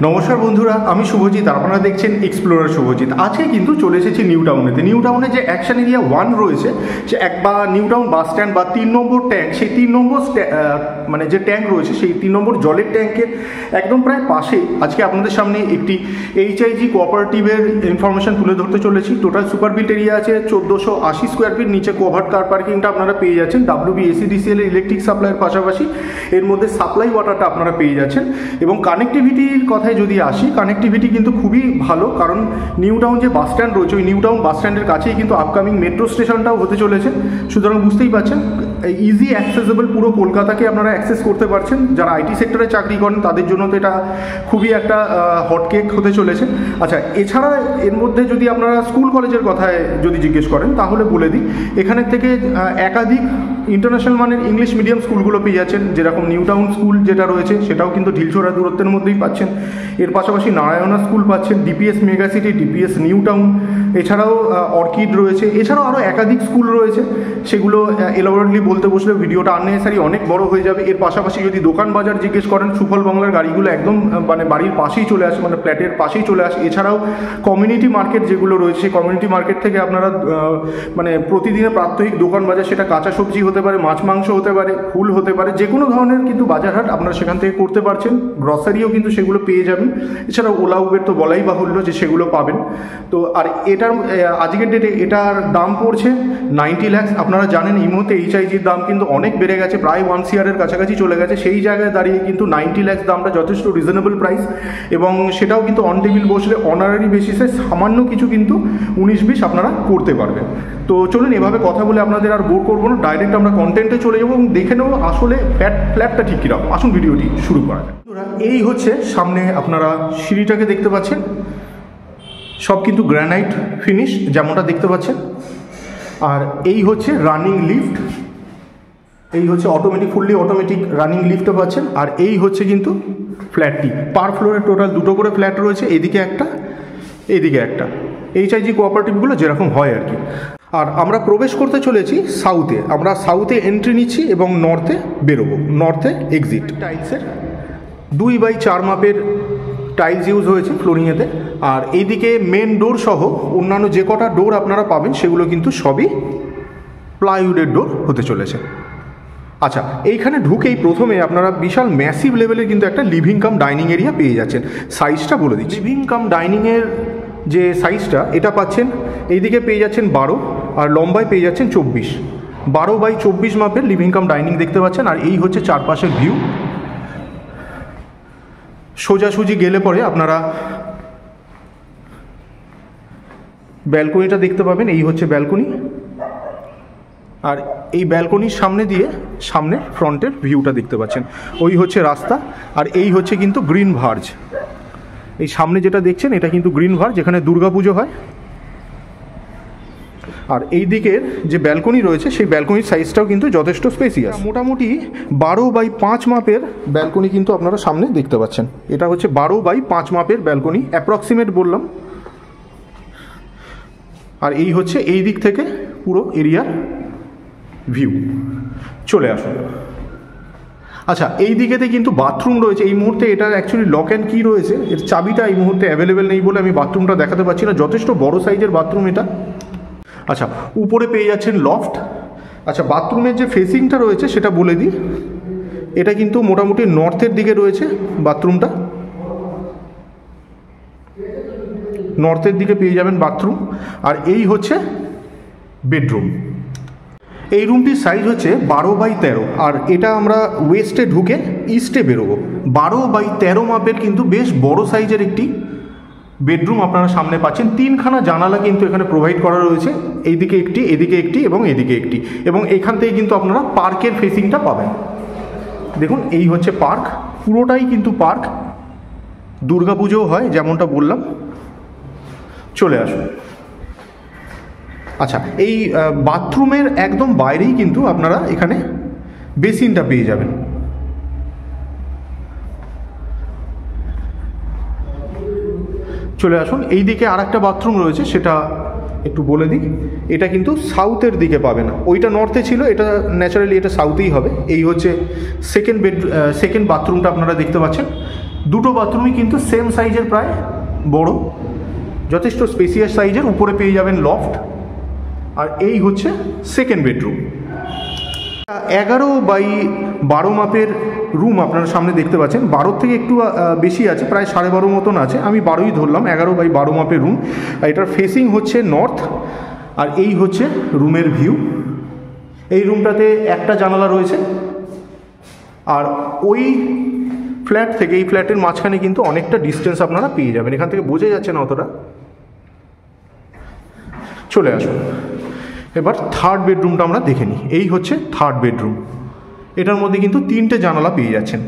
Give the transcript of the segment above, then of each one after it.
নমস্কার বন্ধুরা, আমি শুভজিৎ আর আপনারা দেখছেন এক্সপ্লোরার শুভজিৎ। আজকে কিন্তু চলে এসেছি নিউ টাউনেতে। নিউ টাউনে যে অ্যাকশন এরিয়া 1 রয়েছে, সে বা নিউ টাউন বাস স্ট্যান্ড বা 3 নম্বর ট্যাঙ্ক, সেই 3 নম্বর মানে যে ট্যাঙ্ক রয়েছে সেই 3 নম্বর জলের ট্যাঙ্কের একদম প্রায় পাশেই আজকে আপনাদের সামনে একটি এইচআইজি কোঅপারেটিভের ইনফরমেশন তুলে ধরতে চলেছি। টোটাল সুপার বিল্ট এরিয়া আছে 1480 স্কোয়ার ফিট। নিচে কভার্ড কার পার্কিংটা আপনারা পেয়ে যাচ্ছেন। WBACDCL এর ইলেকট্রিক সাপ্লাইয়ের পাশাপাশি এর মধ্যে সাপ্লাই ওয়াটারটা আপনারা পেয়ে যাচ্ছেন। এবং কানেক্টিভিটির কথায় যদি আসি, কানেক্টিভিটি কিন্তু খুবই ভালো, কারণ নিউ টাউন যে বাস স্ট্যান্ড রয়েছে ওই নিউ টাউন বাস স্ট্যান্ডের কাছেই কিন্তু আপকামিং মেট্রো স্টেশনটাও হতে চলেছে। সুতরাং বুঝতেই পারছেন ইজি অ্যাক্সেসেবল, পুরো কলকাতাকে আপনারা অ্যাক্সেস করতে পারছেন। যারা আইটি সেক্টরে চাকরি করেন তাদের জন্য তো এটা খুবই একটা হটকেক হতে চলেছে। আচ্ছা, এছাড়া এর মধ্যে যদি আপনারা স্কুল কলেজের কথায় যদি জিজ্ঞেস করেন তাহলে বলে দিই, এখানের থেকে একাধিক ইন্টারন্যাশনাল মানের ইংলিশ মিডিয়াম স্কুলগুলো পেয়ে যাচ্ছেন। যেরকম নিউ টাউন স্কুল যেটা রয়েছে সেটাও কিন্তু ঢিলছোড়া দূরত্বের মধ্যেই পাচ্ছেন। এর পাশাপাশি নারায়ণা স্কুল পাচ্ছেন, DPS mega city, DPS new town, এছাড়াও অর্কিড রয়েছে। এছাড়াও আরও একাধিক স্কুল রয়েছে, সেগুলো এলাবোরেটলি বলতে বসলে ভিডিওটা আননেসেসারি অনেক বড় হয়ে যাবে। এর পাশাপাশি যদি দোকান বাজার জিজ্ঞেস করেন, সুফল বাংলার গাড়িগুলো একদম মানে বাড়ির পাশেই চলে আসে, মানে ফ্ল্যাটের পাশেই চলে আসে। এছাড়াও কমিউনিটি মার্কেট যেগুলো রয়েছে সেই কমিউনিটি মার্কেট থেকে আপনারা মানে প্রতিদিনের প্রাত্যহিক দোকান বাজার, সেটা কাঁচা সবজি হতে পারে, মাছ মাংস হতে পারে, ফুল হতে পারে, যে কোনো ধরনের কিন্তু বাজারহাট আপনারা সেখান থেকে করতে পারছেন। গ্রসারিও কিন্তু সেগুলো পেয়ে যাবেন। এছাড়াও ওলা উবের তো বলাই বাহুল্য যে সেগুলো পাবেন। তো আর এটার আজকের ডেটে এটার দাম পড়ছে 90 লাখ। আপনারা জানেন এই মুহূর্তে এইচআইজির দাম কিন্তু অনেক বেড়ে গেছে, প্রায় 1 CR কাছাকাছি চলে গেছে। সেই জায়গায় দাঁড়িয়ে কিন্তু 90 লাখ দামটা যথেষ্ট রিজনেবল প্রাইস, এবং সেটাও কিন্তু অন টেবিল বসলে অনারারি বেসিসে সামান্য কিছু কিন্তু 19-20 আপনারা করতে পারবেন। তো চলুন এভাবে কথা বলে আপনাদের আর বোর করবো না, ডাইরেক্ট আমরা কন্টেন্টে চলে যাবো এবং দেখে নেবো আসলে ফ্ল্যাটটা ঠিক কীরকম। আসুন ভিডিওটি শুরু করা যায়। এই হচ্ছে সামনে আপনারা সিঁড়িটাকে দেখতে পাচ্ছেন, সব কিন্তু গ্রানাইট ফিনিশ যেমনটা দেখতে পাচ্ছেন। আর এই হচ্ছে রানিং লিফট, এই হচ্ছে অটোমেটিক, ফুললি অটোমেটিক রানিং লিফটটা পাচ্ছেন। আর এই হচ্ছে কিন্তু ফ্ল্যাটটি। পার ফ্লোরে টোটাল 2টো করে ফ্ল্যাট রয়েছে, এদিকে একটা, এদিকে একটা। এইচআইজি কোঅপারেটিভগুলো যেরকম হয় আর কি। আর আমরা প্রবেশ করতে চলেছি সাউথে। আমরা সাউথে এন্ট্রি নিচ্ছি এবং নর্থে বেরোবো, নর্থে এক্সিট। টাইলসের 2x4 মাপের টাইলস ইউজ হয়েছে ফ্লোরিংয়েতে। আর এইদিকে মেন ডোর সহ অন্যান্য যে কটা ডোর আপনারা পাবেন সেগুলো কিন্তু সবই প্লাইউডের ডোর হতে চলেছে। আচ্ছা, এইখানে ঢুকেই প্রথমে আপনারা বিশাল ম্যাসিভ লেভেলের কিন্তু একটা লিভিং কাম ডাইনিং এরিয়া পেয়ে যাচ্ছেন। সাইজটা বলে দিচ্ছি, লিভিং কাম ডাইনিংয়ের যে সাইজটা এটা পাচ্ছেন, এইদিকে পেয়ে যাচ্ছেন 12 আর লম্বায় পেয়ে যাচ্ছেন 24। 12x24 মাপের লিভিং কাম ডাইনিং দেখতে পাচ্ছেন। আর এই হচ্ছে চারপাশের ভিউ। সোজাসুজি গেলে পরে আপনারা ব্যালকনিটা দেখতে পাবেন। এই হচ্ছে ব্যালকনি। আর এই ব্যালকনির সামনে দিয়ে সামনের ফ্রন্টের ভিউটা দেখতে পাচ্ছেন। ওই হচ্ছে রাস্তা। আর এই হচ্ছে কিন্তু গ্রিন ভার্জ। এই সামনে যেটা দেখছেন এটা কিন্তু গ্রিন ভার্জ, যেখানে দুর্গাপুজো হয়। আর এই দিকের যে ব্যালকনি রয়েছে সেই ব্যালকনির সাইজটাও কিন্তু যথেষ্ট স্পেসিয়াস। মোটামুটি 12x5 মাপের ব্যালকনি কিন্তু আপনারা সামনে দেখতে পাচ্ছেন। এটা হচ্ছে 12x5 মাপের ব্যালকনি, অ্যাপ্রক্সিমেট বললাম। আর এই হচ্ছে এই দিক থেকে পুরো এরিয়ার ভিউ। চলে আসুন। আচ্ছা, এই দিকেতে কিন্তু বাথরুম রয়েছে। এই মুহূর্তে এটার অ্যাকচুয়ালি লক অ্যান্ড কি রয়েছে, এর চাবিটা এই মুহূর্তে অ্যাভেলেবেল নেই বলে আমি বাথরুমটা দেখাতে পারছি না। যথেষ্ট বড় সাইজের বাথরুম এটা। আচ্ছা, উপরে পেয়ে যাচ্ছেন লফট। আচ্ছা, বাথরুমের যে ফেসিংটা রয়েছে সেটা বলে দিই, এটা কিন্তু মোটামুটি নর্থের দিকে রয়েছে বাথরুমটা। নর্থের দিকে পেয়ে যাবেন বাথরুম। আর এই হচ্ছে বেডরুম। এই রুমটির সাইজ হচ্ছে 12x13। আর এটা আমরা ওয়েস্টে ঢুকে ইস্টে বেরোবো। 12x13 মাপের কিন্তু বেশ বড় সাইজের একটি বেডরুম আপনারা সামনে পাচ্ছেন। 3খানা জানালা কিন্তু এখানে প্রোভাইড করা রয়েছে, এইদিকে একটি, এদিকে একটি এবং এদিকে একটি। এবং এখান থেকে কিন্তু আপনারা পার্কের ফেসিংটা পাবেন। দেখুন এই হচ্ছে পার্ক, পুরোটাই কিন্তু পার্ক। দুর্গাপুজোও হয় যেমনটা বললাম। চলে আসুন। আচ্ছা, এই বাথরুমের একদম বাইরেই কিন্তু আপনারা এখানে বেসিনটা পেয়ে যাবেন। চলে আসুন। এই দিকে আর একটা বাথরুম রয়েছে, সেটা একটু বলে দিই। এটা কিন্তু সাউথের দিকে পাবে না, ওইটা নর্থে ছিল, এটা ন্যাচারালি এটা সাউথেই হবে। এই হচ্ছে সেকেন্ড বাথরুমটা আপনারা দেখতে পাচ্ছেন। দুটো বাথরুমই কিন্তু সেম সাইজের, প্রায় বড়, যথেষ্ট স্পেসিয়াস সাইজের। উপরে পেয়ে যাবেন লফট। আর এই হচ্ছে সেকেন্ড বেডরুম। 11x12 মাপের রুম আপনারা সামনে দেখতে পাচ্ছেন। 12 থেকে একটু বেশি আছে, প্রায় 12.5 মতন আছে, আমি 12ই ধরলাম। 11x12 মাপের রুম। আর এটার ফেসিং হচ্ছে নর্থ। আর এই হচ্ছে রুমের ভিউ। এই রুমটাতে একটা জানালা রয়েছে। আর ওই ফ্ল্যাট থেকে এই ফ্ল্যাটের মাঝখানে কিন্তু অনেকটা ডিস্টেন্স আপনারা পেয়ে যাবেন। এখান থেকে বোঝা যাচ্ছে না অতটা। চলে আসুন এবার থার্ড বেডরুমটা আমরা দেখে নিই। এই হচ্ছে থার্ড বেডরুম। এটার মধ্যে কিন্তু 3টে জানালা পেয়ে যাচ্ছেন।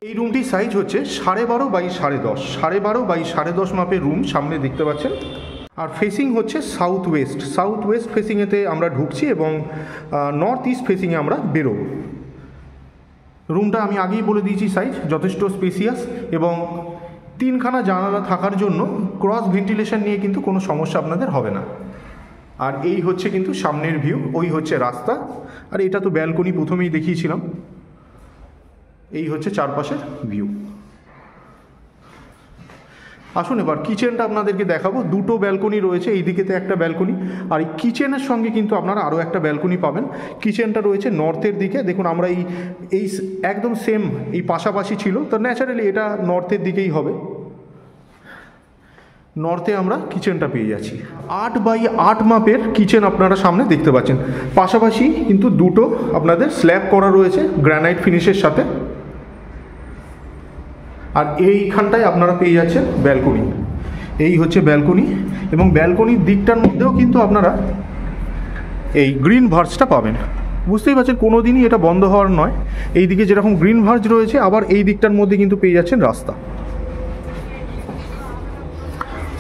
এই রুমটির সাইজ হচ্ছে 12.5x10, 12.5x10 মাপের রুম সামনে দেখতে পাচ্ছেন। আর ফেসিং হচ্ছে সাউথ ওয়েস্ট ফেসিংয়েতে আমরা ঢুকছি এবং নর্থ ইস্ট ফেসিংয়ে আমরা বেরোবো। রুমটা আমি আগেই বলে দিয়েছি সাইজ যথেষ্ট স্পেসিয়াস এবং 3খানা জানালা থাকার জন্য ক্রস ভেন্টিলেশন নিয়ে কিন্তু কোনো সমস্যা আপনাদের হবে না। আর এই হচ্ছে কিন্তু সামনের ভিউ, ওই হচ্ছে রাস্তা। আর এটা তো ব্যালকনি প্রথমেই দেখিয়েছিলাম। এই হচ্ছে চারপাশের ভিউ। আসুন এবার কিচেনটা আপনাদেরকে দেখাবো। দুটো ব্যালকনি রয়েছে, এই দিকেতে একটা ব্যালকনি, আর এই কিচেনের সঙ্গে কিন্তু আপনারা আরও একটা ব্যালকনি পাবেন। কিচেনটা রয়েছে নর্থের দিকে। দেখুন আমরা এই একদম সেম এই পাশাপাশি ছিল, তো ন্যাচারালি এটা নর্থের দিকেই হবে। নর্থে আমরা কিচেনটা পেয়ে যাচ্ছি। 8x8 মাপের কিচেন আপনারা সামনে দেখতে পাচ্ছেন। পাশাপাশি কিন্তু দুটো আপনাদের স্ল্যাব করা রয়েছে গ্রানাইট ফিনিশের সাথে। আর এইখানটায় আপনারা পেয়ে যাচ্ছেন ব্যালকনি। এই হচ্ছে ব্যালকনি এবং ব্যালকনির দিকটার মধ্যেও কিন্তু আপনারা এই গ্রিন ভার্জটা পাবেন। বুঝতেই পারছেন কোনো দিনই এটা বন্ধ হওয়ার নয়। এই দিকে যেরকম গ্রিন ভার্জ রয়েছে, আবার এই দিকটার মধ্যে কিন্তু পেয়ে যাচ্ছেন রাস্তা।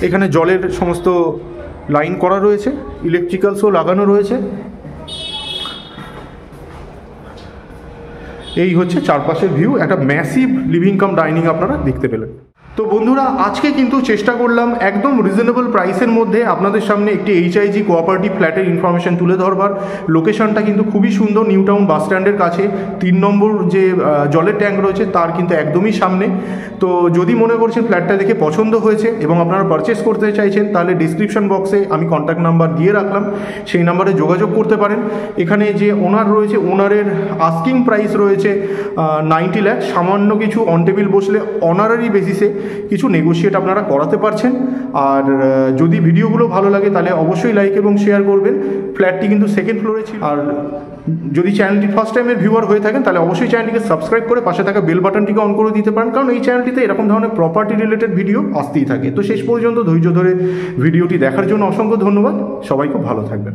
এখানে জলের সমস্ত লাইন করা রয়েছে, ইলেকট্রিক্যালসও লাগানো রয়েছে। এই হচ্ছে চারপাশের ভিউ। একটা ম্যাসিভ লিভিং কাম ডাইনিং আপনারা দেখতে পেলেন। তো বন্ধুরা আজকে কিন্তু চেষ্টা করলাম একদম রিজনেবল প্রাইসের মধ্যে আপনাদের সামনে একটি HIG কোঅপারেটিভ ফ্ল্যাটের ইনফরমেশন তুলে ধরবার। লোকেশনটা কিন্তু খুবই সুন্দর, নিউ টাউন বাস স্ট্যান্ডের কাছে। 3 নম্বর যে জলের ট্যাঙ্ক রয়েছে তার কিন্তু একদমই সামনে। তো যদি মনে করছেন ফ্ল্যাটটা দেখে পছন্দ হয়েছে এবং আপনারা পারচেস করতে চাইছেন, তাহলে ডিসক্রিপশন বক্সে আমি কন্ট্যাক্ট নাম্বার দিয়ে রাখলাম, সেই নাম্বারে যোগাযোগ করতে পারেন। এখানে যে ওনার রয়েছে, ওনারের আস্কিং প্রাইস রয়েছে 90 লাখ। সামান্য কিছু অন টেবিল বসলে অনারারি বেসিসে কিছু নেগোশিয়েট আপনারা করাতে পারছেন। আর যদি ভিডিওগুলো ভালো লাগে তাহলে অবশ্যই লাইক এবং শেয়ার করবেন। ফ্ল্যাটটি কিন্তু সেকেন্ড ফ্লোরে ছিল। আর যদি চ্যানেলটি ফার্স্ট টাইমের ভিউয়ার হয়ে থাকেন তাহলে অবশ্যই চ্যানেলটিকে সাবস্ক্রাইব করে পাশে থাকা বেল বাটনটিকে অন করে দিতে পারেন, কারণ এই চ্যানেলটিতে এরকম ধরনের প্রপার্টি রিলেটেড ভিডিও আসতেই থাকে। তো শেষ পর্যন্ত ধৈর্য ধরে ভিডিওটি দেখার জন্য অসংখ্য ধন্যবাদ। সবাই খুব ভালো থাকবেন।